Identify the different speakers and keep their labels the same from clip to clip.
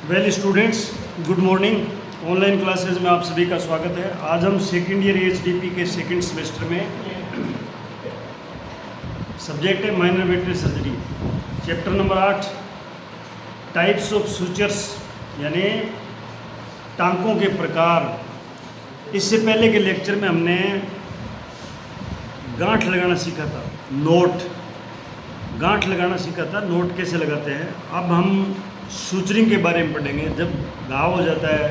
Speaker 1: Well students, good morning. Online classes में आप सभी का स्वागत है। आज हम सेकेंड ईयर एचडीपी के सेकेंड सेमेस्टर में सब्जेक्ट है minor वेटरी surgery, chapter number 8 types of sutures यानी टांकों के प्रकार। इससे पहले के लेक्चर में हमने गांठ लगाना सीखा था, गांठ लगाना सीखा था, नोट कैसे लगाते हैं। अब हम सूचरिंग के बारे में पढ़ेंगे। जब घाव हो जाता है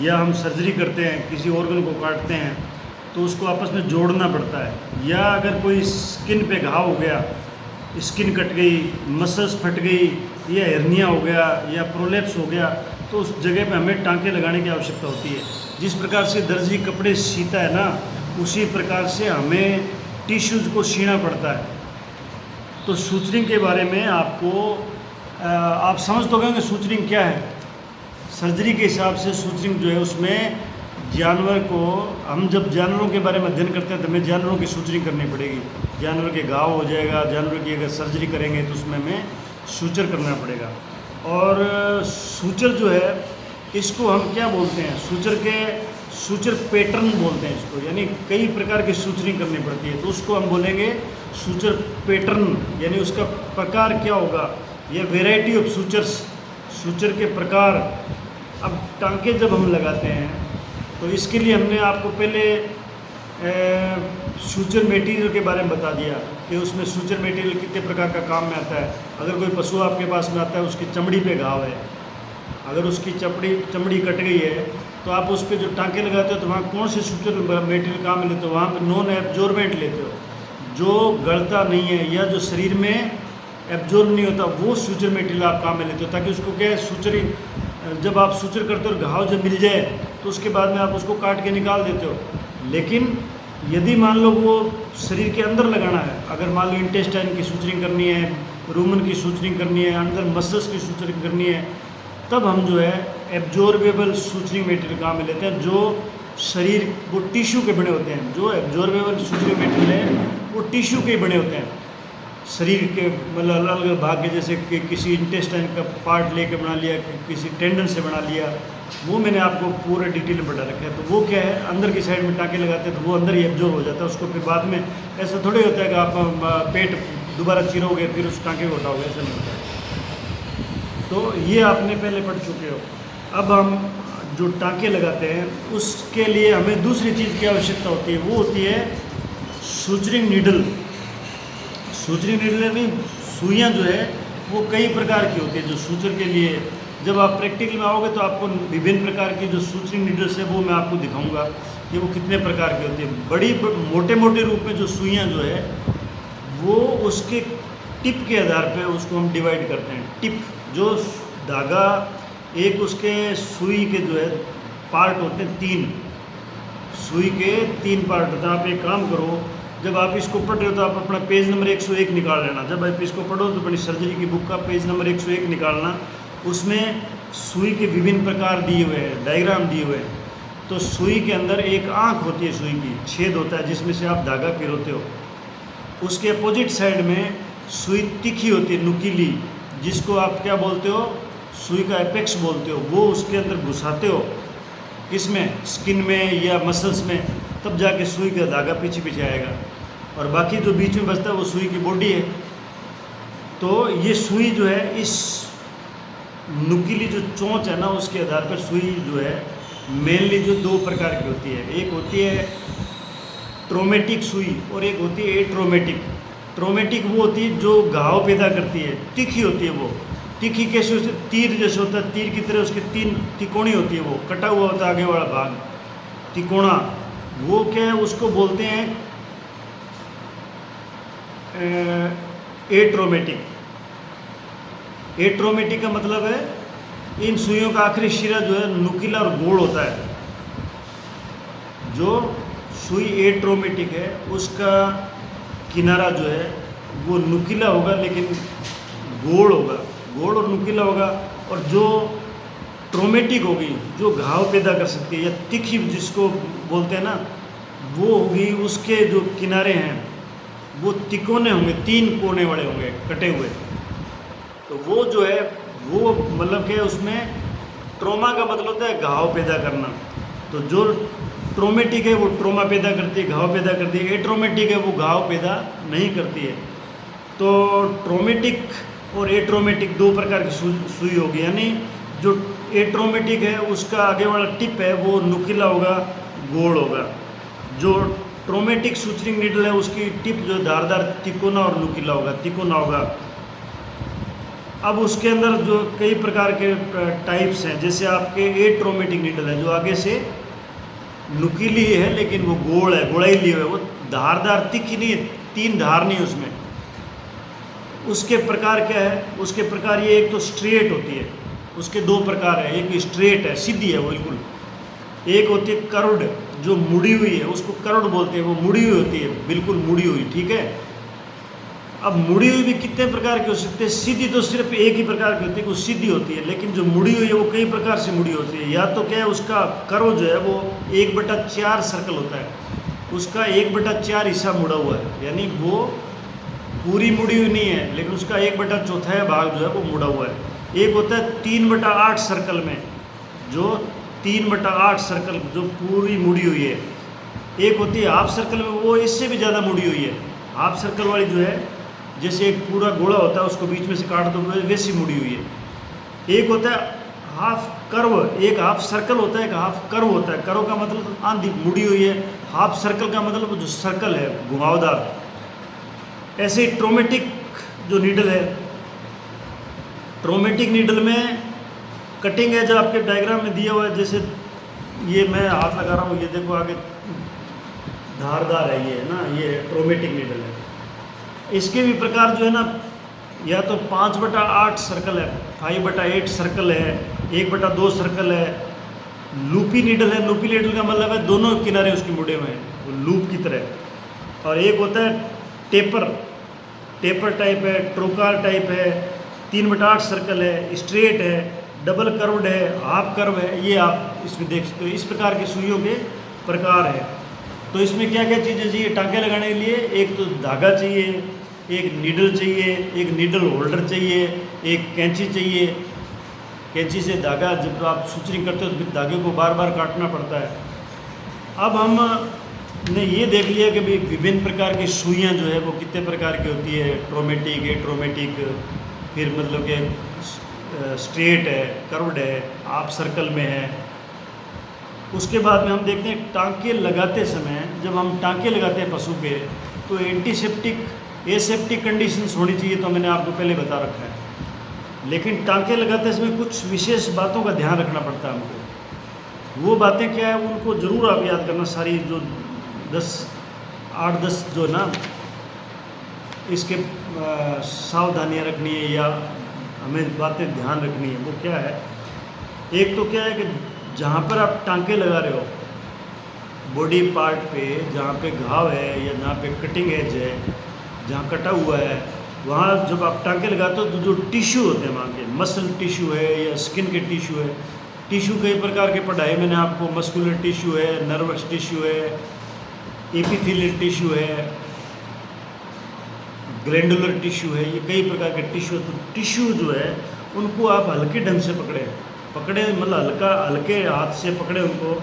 Speaker 1: या हम सर्जरी करते हैं, किसी ऑर्गन को काटते हैं तो उसको आपस में जोड़ना पड़ता है। या अगर कोई स्किन पे घाव हो गया, स्किन कट गई, मसल्स फट गई, या हेर्निया हो गया या प्रोलेप्स हो गया, तो उस जगह पे हमें टांके लगाने की आवश्यकता होती है। जिस प्रकार से दर्जी कपड़े सीता है ना, उसी प्रकार से हमें टिश्यूज़ को सीना पड़ता है। तो सूचरिंग के बारे में आप समझ तो गए कि सूचरिंग क्या है। सर्जरी के हिसाब से सूचरिंग जो है उसमें जानवर को, हम जब जानवरों के बारे में अध्ययन करते हैं तो हमें जानवरों की सूचरिंग करनी पड़ेगी। जानवर के घाव हो जाएगा, जानवर की अगर सर्जरी करेंगे तो उसमें हमें सूचर करना पड़ेगा। और सूचर जो है इसको हम क्या बोलते हैं, सूचर पैटर्न बोलते हैं इसको, यानी कई प्रकार की सूचरिंग करनी पड़ती है तो उसको हम बोलेंगे सूचर पैटर्न, यानी उसका प्रकार क्या होगा, ये वेराइटी ऑफ सूचर्स, सूचर के प्रकार। अब टांके जब हम लगाते हैं तो इसके लिए हमने आपको पहले सूचर मटेरियल के बारे में बता दिया कि उसमें सूचर मटेरियल कितने प्रकार का काम में आता है। अगर कोई पशु आपके पास में आता है, उसकी चमड़ी पे घाव है, अगर उसकी चमड़ी कट गई है तो आप उस पर जो टांके लगाते हो तो वहाँ कौन से सूचर मटेरियल काम में लेते हो, वहाँ पर नॉन एब्जॉर्बेंट लेते हो, जो गलता नहीं है या जो शरीर में एब्जॉर्ब नहीं होता, वो सूचर मटेरियल आप काम में लेते हो। ताकि उसको क्या है, सूचरिंग जब आप सूचर करते हो और घाव जब मिल जाए तो उसके बाद में आप उसको काट के निकाल देते हो। लेकिन यदि मान लो वो शरीर के अंदर लगाना है, अगर मान लो इंटेस्टाइन की सूचरिंग करनी है, रूमन की सूचरिंग करनी है, अंदर मसल्स की सूचरिंग करनी है, तब हम जो है एब्जॉर्बेबल सूचरिंग मटेरियल काम में लेते हैं। जो शरीर वो टिश्यू के बने होते हैं, जो एब्जॉर्बेबल सूचरिंग मटेरियल है वो टिश्यू के बने होते हैं, शरीर के मतलब अलग अलग भाग के, जैसे कि किसी इंटेस्टाइन का पार्ट लेके बना लिया, किसी टेंडन से बना लिया, वो मैंने आपको पूरा डिटेल में बता रखा है। तो वो क्या है, अंदर की साइड में टाँके लगाते हैं तो वो अंदर ही एब्जॉर्ब हो जाता है। उसको फिर बाद में ऐसा थोड़ी होता है कि आप पेट दोबारा चीरोगे फिर उस टाँके को उठाओगे, ऐसा नहीं होता है। तो ये आपने पहले पढ़ चुके हो। अब हम जो टाँके लगाते हैं उसके लिए हमें दूसरी चीज़ की आवश्यकता होती है, वो होती है सूचरिंग नीडल। सूचरिंग नीडल यानी सुइयाँ जो है वो कई प्रकार की होती है। जो सूचर के लिए जब आप प्रैक्टिकल में आओगे तो आपको विभिन्न प्रकार की जो सूचरिंग नीडल्स है वो मैं आपको दिखाऊंगा कि वो कितने प्रकार की होती है। बड़ी मोटे मोटे रूप में जो सुइयाँ जो है वो उसके टिप के आधार पे उसको हम डिवाइड करते हैं। टिप जो धागा, एक उसके सुई के जो है पार्ट होते हैं, 3 सुई के 3 पार्ट होते हैं। आप एक काम करो, जब आप इसको पढ़ रहे हो तो आप अपना पेज नंबर 101 निकाल लेना। जब आप इसको पढ़ो तो अपनी सर्जरी की बुक का पेज नंबर 101 निकालना। उसमें सुई के विभिन्न प्रकार दिए हुए हैं, डायग्राम दिए हुए हैं। तो सुई के अंदर एक आँख होती है, सुई की छेद होता है जिसमें से आप धागा पिरोते हो। उसके अपोजिट साइड में सुई तीखी होती है, नुकीली, जिसको आप क्या बोलते हो, सुई का एपेक्स बोलते हो। वो उसके अंदर घुसाते हो, किसमें, स्किन में या मसल्स में, तब जाके सुई का धागा पीछे पीछे आएगा। और बाकी जो बीच में बचता है वो सुई की बॉडी है। तो ये सुई जो है, इस नुकीली जो चोंच है ना, उसके आधार पर सुई जो है मेनली जो 2 प्रकार की होती है। एक होती है ट्रोमेटिक सुई और एक होती है एट्रोमेटिक। ट्रोमेटिक वो होती है जो घाव पैदा करती है, तीखी होती है। वो तीखी कैसे होती है, तीर जैसे होता है, तीर की तरह उसकी 3 तिकोनी होती है, वो कटा हुआ होता है आगे वाला भाग, तिकोना। वो क्या है, उसको बोलते हैं एट्रोमेटिक। एट्रोमेटिक का मतलब है इन सुइयों का आखिरी शिरा जो है नुकीला और गोल होता है। जो सुई एट्रोमेटिक है उसका किनारा जो है वो नुकीला होगा लेकिन गोल होगा, गोल और नुकीला होगा। और जो ट्रोमेटिक होगी, जो घाव पैदा कर सकती है, या तीखी जिसको बोलते हैं ना, वो होगी, उसके जो किनारे हैं वो तिकोने होंगे, 3 कोने वाले होंगे, कटे हुए। तो वो जो है वो मतलब कि उसमें ट्रोमा का मतलब होता है घाव पैदा करना। तो जो ट्रोमेटिक है वो ट्रोमा पैदा करती है, घाव पैदा करती है। एट्रोमेटिक है वो घाव पैदा नहीं करती है। तो ट्रोमेटिक और एट्रोमेटिक दो प्रकार की सुई होगी। यानी जो एट्रोमेटिक है उसका आगे वाला टिप है वो नुकीला होगा, गोल होगा। जो ट्रोमेटिक सूचरिंग नीडल है उसकी टिप जो धारदार तिकोना और नुकीला होगा, तिकोना होगा। अब उसके अंदर जो कई प्रकार के टाइप्स हैं, जैसे आपके एट्रोमेटिक नीडल है जो आगे से नुकीली है लेकिन वो गोल है, गोलाई लिए हुए, वो धारदार तिखी नहीं है, 3 धार नहीं उसमें। उसके प्रकार क्या है? उसके प्रकार ये एक तो स्ट्रेट होती है, उसके 2 प्रकार है। एक स्ट्रेट है, सीधी है बिल्कुल। एक होती है कर्व्ड जो मुड़ी हुई है, उसको कर्व्ड बोलते हैं, वो मुड़ी हुई होती है, बिल्कुल मुड़ी हुई, ठीक है। अब मुड़ी हुई भी कितने प्रकार की हो सकते हैं? सीधी तो सिर्फ एक ही प्रकार की होती है, वो सीधी होती है। लेकिन जो मुड़ी हुई है वो कई प्रकार से मुड़ी होती है। या तो क्या है, उसका कर्व जो है वो 1/4 सर्कल होता है, उसका 1/4 हिस्सा मुड़ा हुआ है, यानी वो पूरी मुड़ी हुई नहीं है लेकिन उसका 1/4 भाग जो है वो मुड़ा हुआ है। एक होता है 3/8 सर्कल में, जो 3/8 सर्कल जो पूरी मुड़ी हुई है। एक होती है हाफ सर्कल में, वो इससे भी ज़्यादा मुड़ी हुई है। हाफ सर्कल वाली जो है जैसे एक पूरा गोला होता है उसको बीच में से काट दो वैसी मुड़ी हुई है। एक होता है हाफ कर्व, एक हाफ सर्कल होता है, एक हाफ कर्व होता है। कर्व का मतलब आंधी मुड़ी हुई है, हाफ सर्कल का मतलब जो सर्कल है घुमावदार। ऐसे ही ट्रोमेटिक जो नीडल है, ट्रोमेटिक नीडल में कटिंग एज आपके डायग्राम में दिया हुआ है। जैसे ये मैं हाथ लगा रहा हूँ, ये देखो आगे धारदार है, ये है ना, ये ट्रोमेटिक नीडल है। इसके भी प्रकार जो है ना, या तो 5/8 सर्कल है, 5/8 सर्कल है, 1/2 सर्कल है। लूपी नीडल है, लूपी नीडल का मतलब है दोनों किनारे उसके मुड़े हुए हैं, वो लूप की तरह। और एक होता है टेपर, टेपर टाइप है, ट्रोकार टाइप है, 3/8 सर्कल है, स्ट्रेट है, डबल कर्व्ड है, हाफ कर्व है। ये आप इसमें देख सकते हो। इस प्रकार के सुइयों के प्रकार है। तो इसमें क्या क्या चीज़ें चाहिए टाँके लगाने के लिए? एक तो धागा चाहिए, एक नीडल चाहिए, एक नीडल होल्डर चाहिए, एक कैंची चाहिए। कैंची से धागा जब आप सूचरिंग करते हो तो फिर धागे को बार बार काटना पड़ता है। अब हमने ये देख लिया कि भाई विभिन्न प्रकार की सुइयाँ जो है वो कितने प्रकार की होती है, ट्रोमेटिक, एट्रोमेटिक, फिर मतलब कि स्ट्रेट है, कर्व्ड है, हाफ सर्कल में है। उसके बाद में हम देखते हैं टाँके लगाते समय, जब हम टाँके लगाते हैं पशु पे तो एंटीसेप्टिक, एसेप्टिक कंडीशंस होनी चाहिए, तो मैंने आपको पहले बता रखा है। लेकिन टाँके लगाते समय कुछ विशेष बातों का ध्यान रखना पड़ता है हमको। वो बातें क्या है उनको ज़रूर आप याद करना, सारी जो 8-10 जो ना इसके सावधानियाँ रखनी है या हमें बातें ध्यान रखनी है। वो क्या है, एक तो क्या है कि जहाँ पर आप टाँके लगा रहे हो बॉडी पार्ट पे, जहाँ पे घाव है या जहाँ पे कटिंग एज है, जहाँ कटा हुआ है, वहाँ जब आप टाँके लगाते हो तो जो टिश्यू होते हैं वहाँ के, मसल टिश्यू है या स्किन के टिश्यू है। टिश्यू कई प्रकार के पढ़ाए मैंने आपको, मस्कुलर टिश्यू है, नर्वस टिश्यू है, एपिथेलियल टिश्यू है, ग्लैंडुलर टिश्यू है, ये कई प्रकार के टिश्यू। तो टिश्यू जो है उनको आप हल्के ढंग से पकड़े मतलब हल्के हाथ से पकड़े उनको,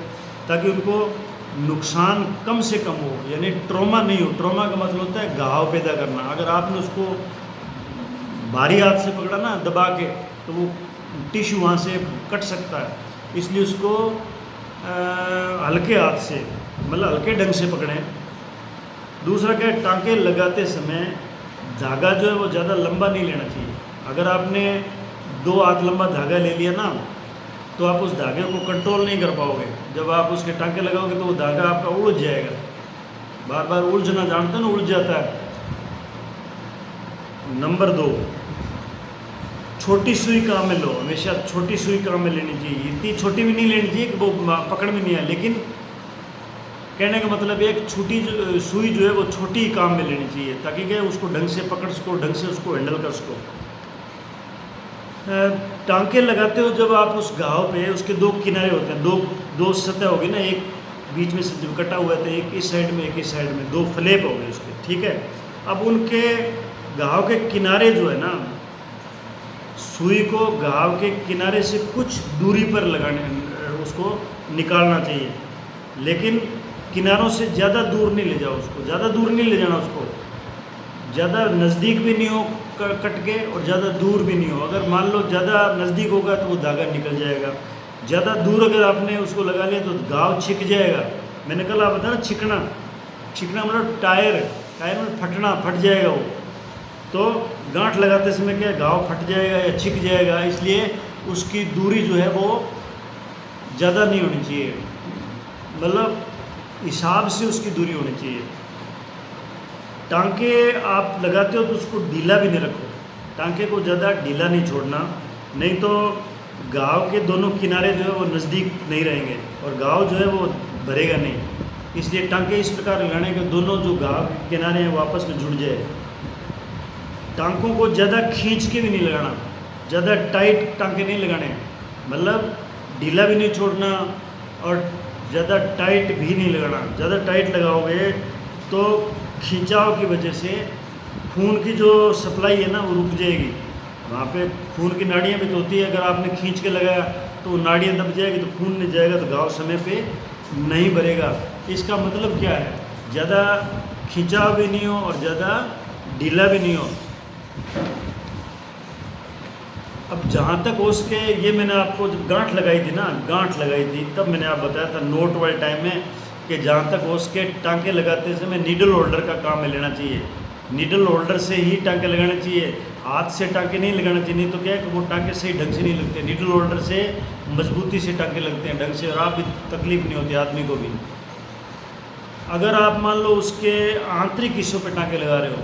Speaker 1: ताकि उनको नुकसान कम से कम हो, यानी ट्रॉमा नहीं हो। ट्रॉमा का मतलब होता है घाव पैदा करना। अगर आपने उसको भारी हाथ से पकड़ा ना दबा के, तो वो टिश्यू वहाँ से कट सकता है। इसलिए उसको हल्के हाथ से मतलब हल्के ढंग से पकड़ें। दूसरा क्या है, टाँके लगाते समय धागा जो है वो ज़्यादा लंबा नहीं लेना चाहिए। अगर आपने 2 हाथ लंबा धागा ले लिया ना, तो आप उस धागे को कंट्रोल नहीं कर पाओगे। जब आप उसके टाँके लगाओगे तो वो धागा आपका उलझ जाएगा, बार बार उलझना, जानते हो ना, उलझ जाता है। नंबर 2, छोटी सुई काम में लो, हमेशा छोटी सुई काम में लेनी चाहिए। इतनी छोटी भी नहीं लेनी चाहिए कि वो पकड़ में नहीं आए, लेकिन कहने का मतलब एक छोटी सुई जो है वो छोटी काम में लेनी चाहिए, ताकि क्या उसको ढंग से पकड़ सको, ढंग से उसको हैंडल कर सको। टाँके लगाते हो जब आप उस घाव पे, उसके 2 किनारे होते हैं, दो सतह होगी ना, एक बीच में से जब कटा हुआ था, एक इस साइड में एक इस साइड में, 2 फ्लैप हो गए उसके, ठीक है। अब उनके घाव के किनारे जो है ना, सुई को घाव के किनारे से कुछ दूरी पर लगाने, उसको निकालना चाहिए, लेकिन किनारों से ज़्यादा दूर नहीं ले जाओ उसको, ज़्यादा दूर नहीं ले जाना उसको, ज़्यादा नज़दीक भी नहीं हो कट के और ज़्यादा दूर भी नहीं हो। अगर मान लो ज़्यादा नज़दीक होगा तो वो धागा निकल जाएगा, ज़्यादा दूर अगर आपने उसको लगा लिया तो घाव छिक जाएगा। मैंने कल आप बताया ना छिकना, छिकना मतलब टायर में फटना, फट जाएगा वो। तो गांठ लगाते समय क्या घाव फट जाएगा या छिक जाएगा, इसलिए उसकी दूरी जो है वो ज़्यादा नहीं होनी चाहिए, मतलब हिसाब से उसकी दूरी होनी चाहिए। टांके आप लगाते हो तो उसको ढीला भी नहीं रखो, टांके को ज़्यादा ढीला नहीं छोड़ना, नहीं तो घाव के दोनों किनारे जो है वो नज़दीक नहीं रहेंगे और घाव जो है वो भरेगा नहीं। इसलिए टांके इस प्रकार लगाने के दोनों जो घाव के किनारे हैं वो आपस में जुड़ जाए। टांकों को ज़्यादा खींच के भी नहीं लगाना, ज़्यादा टाइट टांके नहीं लगाने, मतलब ढीला भी नहीं छोड़ना और ज़्यादा टाइट भी नहीं लगाना। ज़्यादा टाइट लगाओगे तो खिंचाव की वजह से खून की जो सप्लाई है ना वो रुक जाएगी, वहाँ पे खून की नाड़ियाँ भी तो होती है, अगर आपने खींच के लगाया तो वो नाड़ियाँ दब जाएगी तो खून नहीं जाएगा तो घाव समय पे नहीं भरेगा। इसका मतलब क्या है, ज़्यादा खिंचाव भी नहीं हो और ज़्यादा ढीला भी नहीं हो। अब जहाँ तक हो सके, ये मैंने आपको जब गांठ लगाई थी ना, गांठ लगाई थी तब मैंने आप बताया था नोट वाले टाइम में कि जहाँ तक हो सके टांके लगाते समय नीडल होल्डर का काम में लेना चाहिए, नीडल होल्डर से ही टांके लगाने चाहिए, हाथ से टांके नहीं लगाना चाहिए, नहीं तो क्या है कि वो टांके सही ढंग से नहीं लगते। नीडल होल्डर से मजबूती से टांके लगते हैं ढंग से और आप भी तकलीफ नहीं होती आदमी को भी। अगर आप मान लो उसके आंतरिक हिस्सों पे टांके लगा रहे हो,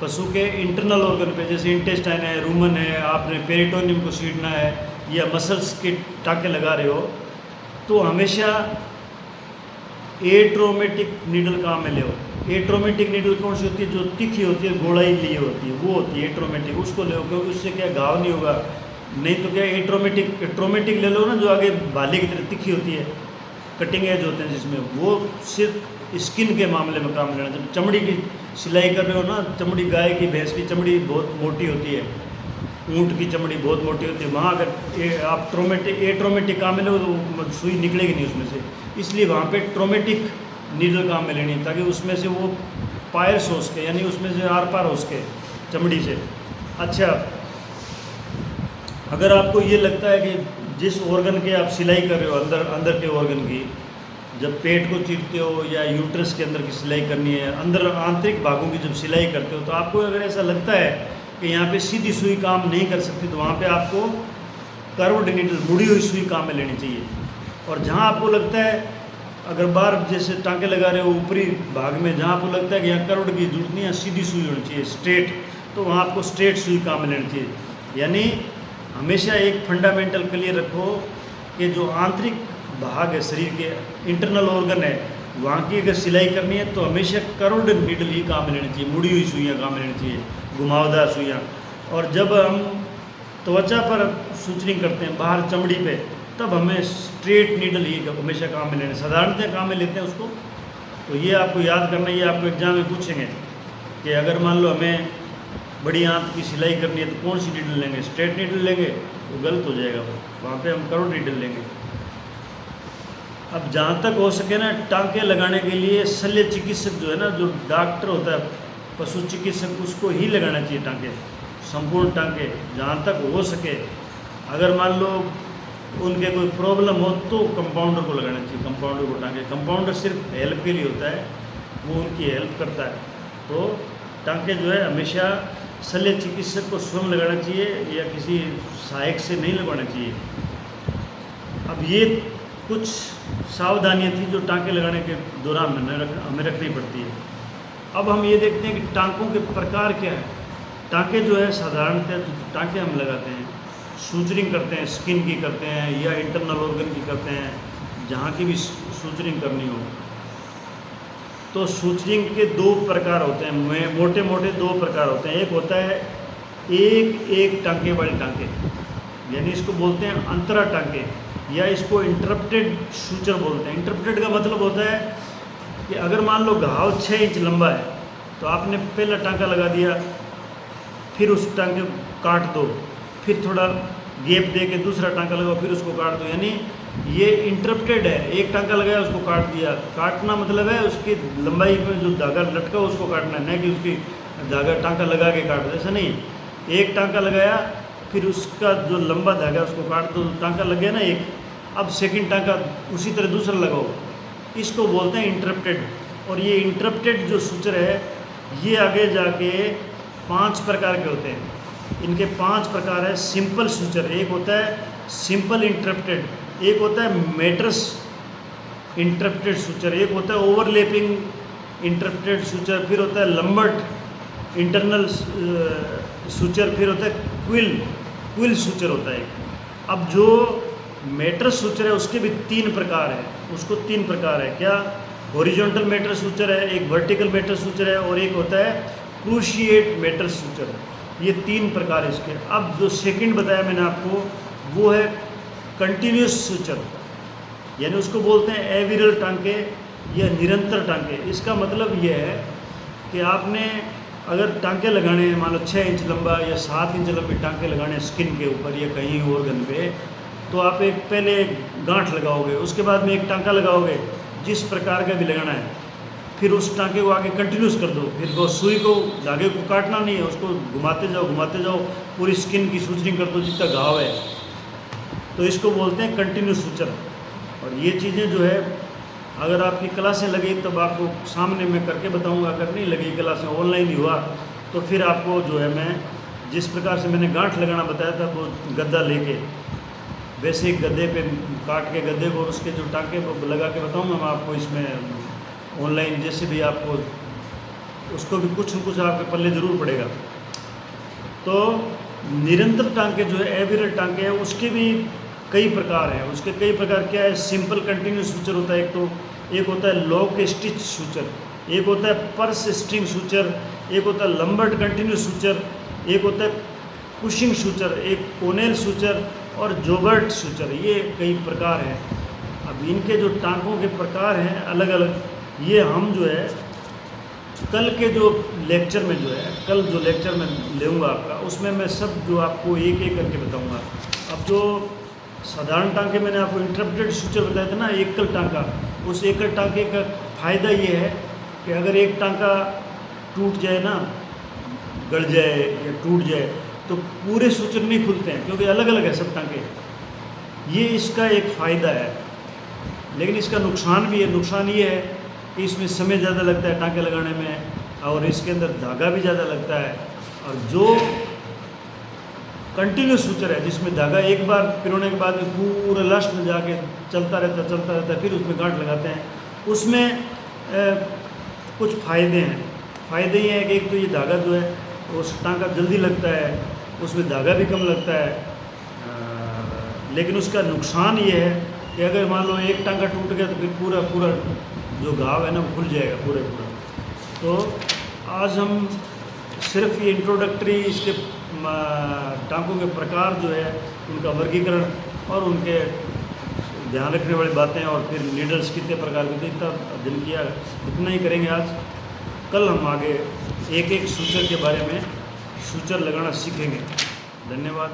Speaker 1: पशु के इंटरनल ऑर्गन पे, जैसे इंटेस्टाइन है, रूमन है, आपने पेरिटोनियम को सीडना है या मसल्स के टांके लगा रहे हो, तो हमेशा एट्रोमेटिक नीडल काम में ले। एट्रोमेटिक नीडल कौन सी होती है, जो तीखी होती है, गोलाई लिए होती है, वो होती है एट्रोमेटिक, उसको ले, क्योंकि उससे क्या घाव नहीं होगा। नहीं तो क्या एट्रोमेटिक ले लो ना, जो आगे भाले की तरह तीखी होती है, कटिंग एज होते हैं जिसमें, वो सिर्फ स्किन के मामले में काम लेना। जब चमड़ी की सिलाई कर रहे हो ना, चमड़ी गाय की, भैंस की चमड़ी बहुत मोटी होती है, ऊँट की चमड़ी बहुत मोटी होती है, वहाँ अगर आप एट्रोमेटिक काम में लो तो सुई निकलेगी नहीं उसमें से, इसलिए वहाँ पे ट्रोमेटिक नीडल काम में लेनी है, ताकि उसमें से वो पायर्स हो सके, यानी उसमें से आर पार हो सके चमड़ी से। अच्छा, अगर आपको ये लगता है कि जिस ऑर्गन के आप सिलाई कर रहे हो, अंदर के ऑर्गन की, जब पेट को चीरते हो या यूट्रस के अंदर की सिलाई करनी है, अंदर आंतरिक भागों की जब सिलाई करते हो, तो आपको अगर ऐसा लगता है कि यहाँ पे सीधी सुई काम नहीं कर सकती, तो वहाँ पे आपको कर्व्ड नीडल, मुड़ी हुई सुई काम में लेनी चाहिए। और जहाँ आपको लगता है, अगर बार जैसे टांके लगा रहे हो ऊपरी भाग में, जहाँ आपको लगता है कि यहाँ कर्व्ड की जरूरत नहीं है, सीधी सुई होनी चाहिए, स्ट्रेट, तो वहाँ आपको स्ट्रेट सुई काम में लेनी चाहिए। यानी हमेशा एक फंडामेंटल क्लियर रखो कि जो आंतरिक भाग है शरीर के, इंटरनल ऑर्गन है, वहाँ की अगर सिलाई करनी है तो हमेशा कर्व्ड नीडल ही काम में लेनी चाहिए, मुड़ी हुई सुइयाँ काम में लेनी चाहिए, घुमावदार सुइयाँ। और जब हम त्वचा पर सूचनिंग करते हैं बाहर चमड़ी पे, तब हमें स्ट्रेट नीडल ही हमेशा काम में लेने, साधारणतः काम में लेते हैं उसको। तो ये आपको याद करना, ये आपको एग्जाम में पूछेंगे कि अगर मान लो हमें बड़ी आंत की सिलाई करनी है तो कौन सी नीडल लेंगे, स्ट्रेट नीडल लेंगे, तो गलत हो जाएगा, वहाँ पे हम कर्व्ड नीडल लेंगे। अब जहाँ तक हो सके ना, टांके लगाने के लिए शल्य चिकित्सक जो है ना, जो डॉक्टर होता है पशु चिकित्सक, उसको ही लगाना चाहिए टांके, संपूर्ण टांके जहाँ तक हो सके। अगर मान लो उनके कोई प्रॉब्लम हो तो कंपाउंडर को लगाना चाहिए, कंपाउंडर को टांके। कंपाउंडर सिर्फ हेल्प के लिए होता है, वो उनकी हेल्प करता है। तो टांके जो है हमेशा शल्य चिकित्सक को स्वयं लगाना चाहिए या किसी सहायक से नहीं लगाना चाहिए। अब ये कुछ सावधानियाँ थी जो टांके लगाने के दौरान हमें रखनी पड़ती है। अब हम ये देखते हैं कि टांकों के प्रकार क्या है। टांके जो है साधारणतः टांके हम लगाते हैं, सूचरिंग करते हैं, स्किन की करते हैं या इंटरनल ऑर्गन की करते हैं, जहाँ की भी सूचरिंग करनी हो। तो सूचरिंग के दो प्रकार होते हैं, मोटे मोटे दो प्रकार होते हैं। एक होता है एक टांके वाले टांके, यानी इसको बोलते हैं अंतरा टांके, या इसको इंटरप्टेड सूचर बोलते हैं। इंटरप्टेड का मतलब होता है कि अगर मान लो घाव 6 इंच लंबा है तो आपने पहला टांका लगा दिया, फिर उस टांके को काट दो, फिर थोड़ा गैप दे के दूसरा टांका लगाओ, फिर उसको काट दो। यानी ये इंटरप्टेड है, एक टांका लगाया उसको काट दिया। काटना मतलब है उसकी लंबाई में जो धागा लटका उसको काटना है, न कि उसकी धागा टांका लगा के काट दो, ऐसा नहीं। एक टांका लगाया फिर उसका जो लंबा धागा उसको काट दो, टांका लग गया ना एक, अब सेकंड टांका उसी तरह दूसरा लगाओ, इसको बोलते हैं इंटरप्टेड। और ये इंटरप्टेड जो सूचर है ये आगे जाके 5 प्रकार के होते हैं। इनके 5 प्रकार है। सिंपल सूचर एक होता है, सिंपल इंटरप्टेड एक होता है, मैट्रस इंटरप्टेड सूचर एक होता है, ओवरलैपिंग इंटरप्टेड सूचर, फिर होता है लंबर्ट इंटरनल सूचर, फिर होता है क्विल सूचर होता है। अब जो मैट्रस सूचर है उसके भी 3 प्रकार हैं, उसको 3 प्रकार है। क्या? हॉरिजॉन्टल मैट्रस सूचर है, एक वर्टिकल मैट्रस सूचर है, और एक होता है क्रूशिएट मैट्रस सूचर। ये 3 प्रकार है इसके। अब जो सेकंड बताया मैंने आपको वो है कंटिन्यूस सूचर, यानी उसको बोलते हैं एविरल टांके या निरंतर टांके। इसका मतलब ये है कि आपने अगर टांके लगाने हैं, मान लो 6 इंच लंबा या 7 इंच लंबे टांके लगाने हैं स्किन के ऊपर या कहीं ऑर्गन पे, तो आप एक पहले गांठ लगाओगे, उसके बाद में एक टांका लगाओगे जिस प्रकार का भी लगाना है, फिर उस टांके को आगे कंटिन्यूस कर दो। फिर वो सुई को, धागे को काटना नहीं है, उसको घुमाते जाओ, पूरी स्किन की सूचरिंग कर दो जितना घाव है, तो इसको बोलते हैं कंटिन्यूस सूचर। और ये चीज़ें जो है अगर आपकी क्लासें लगी तब आपको सामने मैं करके बताऊंगा, अगर नहीं लगी क्लासें ऑनलाइन ही हुआ तो फिर आपको जो है मैं जिस प्रकार से मैंने गांठ लगाना बताया था वो गद्दा लेके वैसे ही गद्दे पे काट के गद्दे को उसके जो टांके लगा के बताऊंगा मैं आपको। इसमें ऑनलाइन जैसे भी आपको उसको भी कुछ न कुछ आपके पल्ले ज़रूर पड़ेगा। तो निरंतर टांके जो है एविरल टांके हैं उसके भी कई प्रकार हैं। उसके कई प्रकार क्या है? सिंपल कंटिन्यूस सूचर होता है एक होता है लॉक स्टिच सूचर, एक होता है पर्स स्ट्रिंग सूचर, एक होता है लंबर्ट कंटिन्यूस सूचर, एक होता है पुशिंग सूचर, एक कोनेल सूचर और जोबर्ट सूचर। ये कई प्रकार हैं। अब इनके जो टांकों के प्रकार हैं अलग अलग, ये हम जो है कल के जो लेक्चर में जो है, कल जो लेक्चर में लेऊंगा आपका, उसमें मैं सब जो आपको एक एक करके बताऊंगा। अब जो साधारण टांके मैंने आपको इंटरप्टेड सूचर बताया था ना, एकल टांका, उस एकल टांके का फ़ायदा ये है कि अगर एक टांका टूट जाए ना, गड़ जाए या टूट जाए, तो पूरे सूचर नहीं खुलते हैं क्योंकि अलग अलग है सब टांके। ये इसका एक फ़ायदा है। लेकिन इसका नुकसान भी है। नुकसान ये है कि इसमें समय ज़्यादा लगता है टांके लगाने में, और इसके अंदर धागा भी ज़्यादा लगता है। और जो कंटिन्यूस सूचर है जिसमें धागा एक बार पिरोने के बाद पूरा लास्ट में जाके चलता रहता है, फिर उसमें गांठ लगाते हैं, उसमें कुछ फ़ायदे हैं। फ़ायदे ये हैं कि एक तो ये धागा जो है उस टांका जल्दी लगता है, उसमें धागा भी कम लगता है। लेकिन उसका नुकसान ये है कि अगर मान लो एक टांका टूट गया तो फिर पूरा जो घाव है ना वो खुल जाएगा पूरा। तो आज हम सिर्फ ये इंट्रोडक्टरी इसके टांकों के प्रकार जो है उनका वर्गीकरण और उनके ध्यान रखने वाली बातें, और फिर नीडल्स कितने प्रकार के इतना अध्ययन किया, इतना ही करेंगे आज। कल हम आगे एक एक सूचर के बारे में सूचर लगाना सीखेंगे। धन्यवाद।